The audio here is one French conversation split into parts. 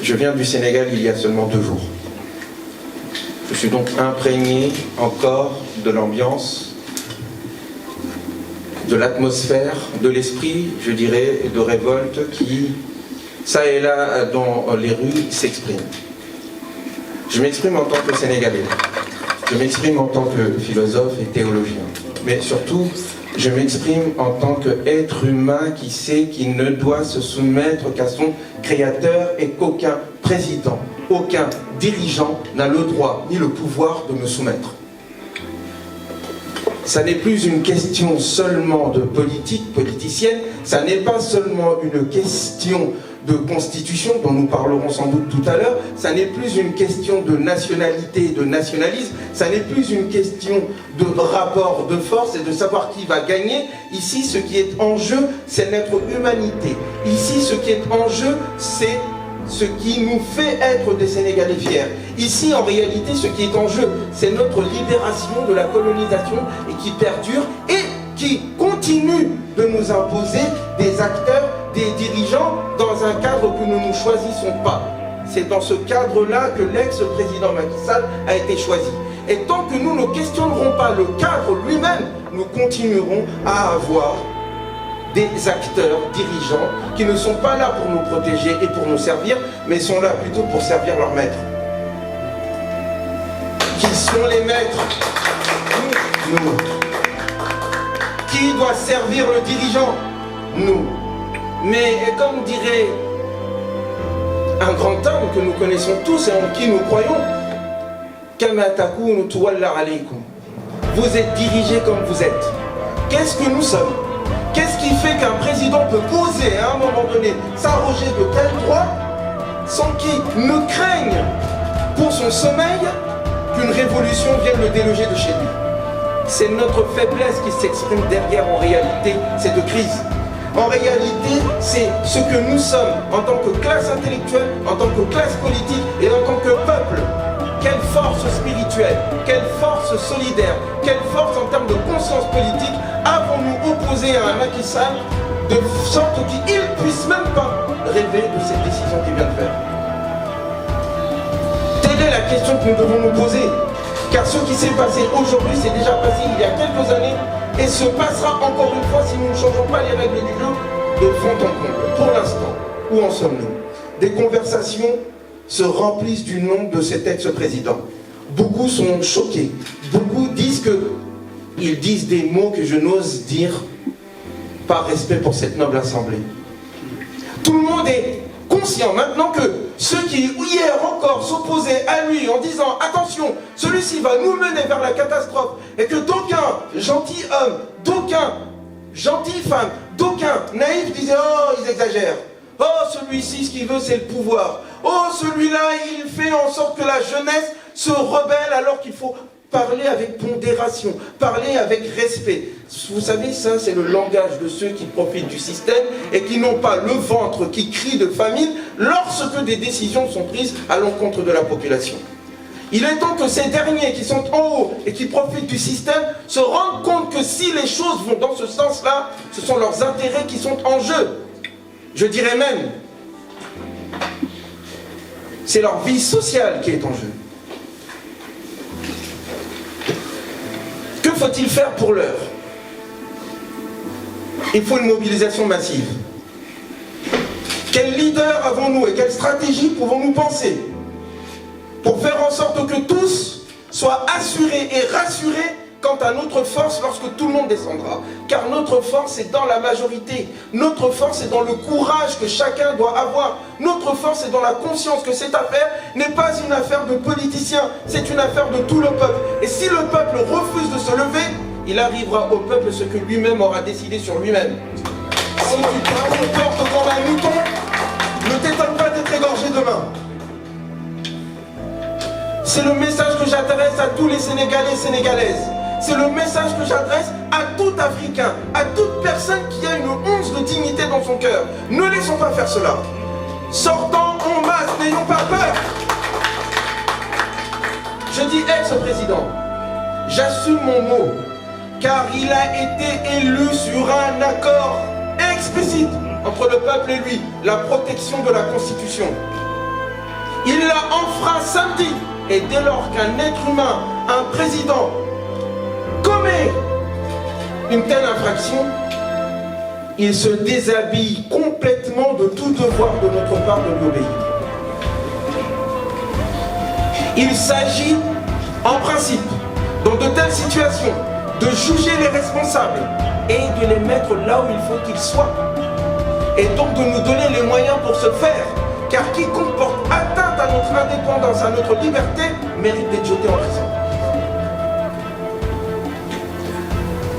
Je viens du Sénégal il y a seulement 2 jours. Je suis donc imprégné encore de l'ambiance, de l'atmosphère, de l'esprit, je dirais, de révolte qui, ça et là, dans les rues, s'exprime. Je m'exprime en tant que Sénégalais, je m'exprime en tant que philosophe et théologien, mais surtout, je m'exprime en tant qu'être humain qui sait qu'il ne doit se soumettre qu'à son créateur et qu'aucun président, aucun dirigeant n'a le droit ni le pouvoir de me soumettre. Ça n'est plus une question seulement de politique politicienne, ça n'est pas seulement une question de constitution dont nous parlerons sans doute tout à l'heure, ça n'est plus une question de nationalité, de nationalisme, ça n'est plus une question de rapport de force et de savoir qui va gagner. Ici, ce qui est en jeu, c'est notre humanité. Ici, ce qui est en jeu, c'est ce qui nous fait être des Sénégalais fiers. Ici, en réalité, ce qui est en jeu, c'est notre libération de la colonisation et qui perdure et qui continue de nous imposer des acteurs, des dirigeants dans un cadre que nous ne choisissons pas. C'est dans ce cadre-là que l'ex-président Macky Sall a été choisi. Et tant que nous ne questionnerons pas le cadre lui-même, nous continuerons à avoir des acteurs, dirigeants, qui ne sont pas là pour nous protéger et pour nous servir, mais sont là plutôt pour servir leurs maîtres. Qui sont les maîtres? Nous. Qui doit servir le dirigeant? Nous. Mais comme dirait un grand homme que nous connaissons tous et en qui nous croyons, vous êtes dirigés comme vous êtes. Qu'est-ce que nous sommes? Qu'est-ce qui fait qu'un président peut poser à un moment donné, s'arroger de tels droits sans qu'il ne craigne pour son sommeil qu'une révolution vienne le déloger de chez lui? C'est notre faiblesse qui s'exprime derrière en réalité cette crise. En réalité, c'est ce que nous sommes en tant que classe intellectuelle, en tant que classe politique et en tant que peuple. Quelle force spirituelle, quelle force solidaire, quelle force en termes de conscience politique avons-nous opposé à un Macky Sall de sorte qu'il ne puisse même pas rêver de cette décision qu'il vient de faire? Telle est la question que nous devons nous poser. Car ce qui s'est passé aujourd'hui, c'est déjà passé il y a quelques années et se passera encore une fois si nous ne changeons pas les règles du jeu de fond en comble. Pour l'instant, où en sommes-nous? Des conversations se remplissent du nom de cet ex-président. Beaucoup sont choqués. Beaucoup disent qu'ils disent des mots que je n'ose dire par respect pour cette noble assemblée. Tout le monde est conscient maintenant que ceux qui hier encore s'opposaient à lui en disant attention, celui-ci va nous mener vers la catastrophe et que d'aucuns gentilshommes, d'aucuns gentilles femmes, d'aucuns naïfs disaient oh ils exagèrent, oh celui-ci ce qu'il veut c'est le pouvoir, oh celui-là il fait en sorte que la jeunesse se rebelle alors qu'il faut parler avec pondération, parler avec respect. Vous savez, ça c'est le langage de ceux qui profitent du système et qui n'ont pas le ventre qui crie de famine lorsque des décisions sont prises à l'encontre de la population. Il est temps que ces derniers qui sont en haut et qui profitent du système se rendent compte que si les choses vont dans ce sens-là, ce sont leurs intérêts qui sont en jeu. Je dirais même, c'est leur vie sociale qui est en jeu. Que faut-il faire pour l'heure? Il faut une mobilisation massive. Quel leader avons-nous et quelle stratégie pouvons-nous penser pour faire en sorte que tous soient assurés et rassurés quant à notre force lorsque tout le monde descendra? Car notre force est dans la majorité. Notre force est dans le courage que chacun doit avoir. Notre force est dans la conscience que cette affaire n'est pas une affaire de politiciens, c'est une affaire de tout le peuple. Et si le peuple refuse de se lever, il arrivera au peuple ce que lui-même aura décidé sur lui-même. Si tu te comportes comme un mouton, ne t'étonne pas d'être égorgé demain. C'est le message que j'adresse à tous les Sénégalais et Sénégalaises. C'est le message que j'adresse à tout Africain, à toute personne qui a une once de dignité dans son cœur. Ne laissons pas faire cela. Sortons en masse, n'ayons pas peur. Je dis ex-président, j'assume mon mot, car il a été élu sur un accord explicite entre le peuple et lui, la protection de la Constitution. Il l'a enfreint samedi. Et dès lors qu'un être humain, un président, commet une telle infraction, il se déshabille complètement de tout devoir de notre part de lui obéir. Il s'agit, en principe, dans de telles situations, de juger les responsables et de les mettre là où il faut qu'ils soient. Et donc de nous donner les moyens pour ce faire. Car quiconque porte atteinte à notre indépendance, à notre liberté, mérite d'être jeté en prison.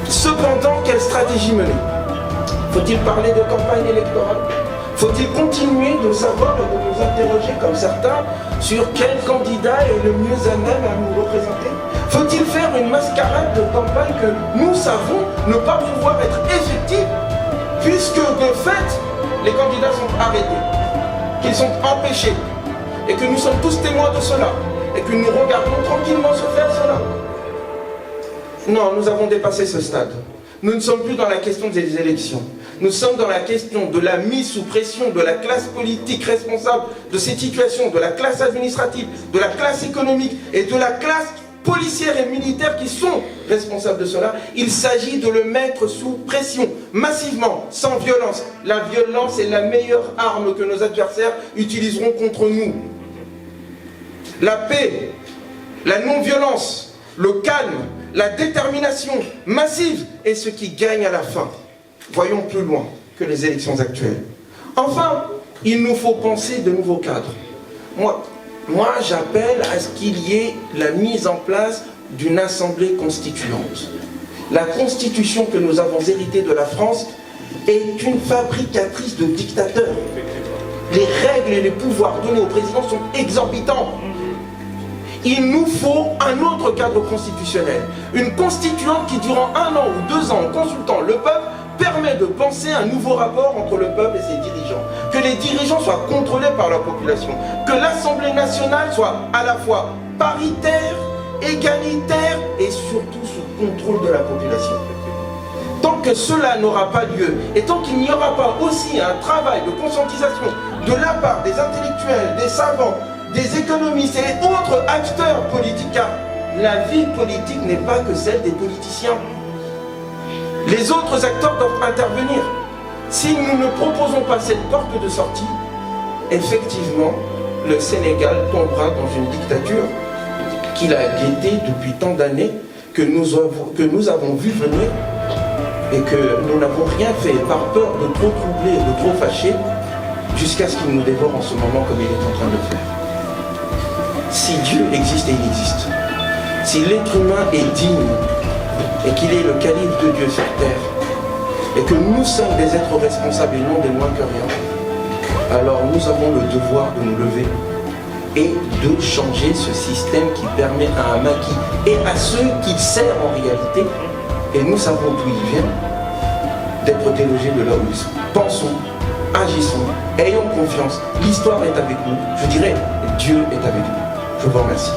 Cependant, quelle stratégie mener? Faut-il parler de campagne électorale? Faut-il continuer de savoir et de nous interroger comme certains sur quel candidat est le mieux à même à nous représenter? Faut-il faire une mascarade de campagne que nous savons ne pas pouvoir être effective, puisque de fait, les candidats sont arrêtés, qu'ils sont empêchés, et que nous sommes tous témoins de cela, et que nous regardons tranquillement se faire cela? Non, nous avons dépassé ce stade. Nous ne sommes plus dans la question des élections. Nous sommes dans la question de la mise sous pression de la classe politique responsable de cette situation, de la classe administrative, de la classe économique et de la classe policière et militaire qui sont responsables de cela. Il s'agit de le mettre sous pression, massivement, sans violence. La violence est la meilleure arme que nos adversaires utiliseront contre nous. La paix, la non-violence, le calme, la détermination massive est ce qui gagne à la fin. Voyons plus loin que les élections actuelles. Enfin, il nous faut penser de nouveaux cadres. Moi, j'appelle à ce qu'il y ait la mise en place d'une assemblée constituante. La constitution que nous avons héritée de la France est une fabricatrice de dictateurs. Les règles et les pouvoirs donnés au président sont exorbitants. Il nous faut un autre cadre constitutionnel. Une constituante qui, durant 1 an ou 2 ans, en consultant le peuple, permet de penser un nouveau rapport entre le peuple et ses dirigeants. Que les dirigeants soient contrôlés par la population. Que l'Assemblée nationale soit à la fois paritaire, égalitaire et surtout sous contrôle de la population. Tant que cela n'aura pas lieu, et tant qu'il n'y aura pas aussi un travail de conscientisation de la part des intellectuels, des savants, des économistes et autres acteurs politiques, car la vie politique n'est pas que celle des politiciens. Les autres acteurs doivent intervenir. Si nous ne proposons pas cette porte de sortie, effectivement, le Sénégal tombera dans une dictature qu'il a guettée depuis tant d'années, que nous avons vu venir et que nous n'avons rien fait par peur de trop troubler, de trop fâcher, jusqu'à ce qu'il nous dévore en ce moment comme il est en train de le faire. Si Dieu existe et il existe, si l'être humain est digne et qu'il est le calife de Dieu sur terre, et que nous sommes des êtres responsables et non des moins que rien, alors nous avons le devoir de nous lever et de changer ce système qui permet à un maquis et à ceux qu'il sert en réalité, et nous savons d'où ils viennent, d'être délogés de là où ils sont. Pensons, agissons, ayons confiance, l'histoire est avec nous, je dirais, Dieu est avec nous. Je vous remercie.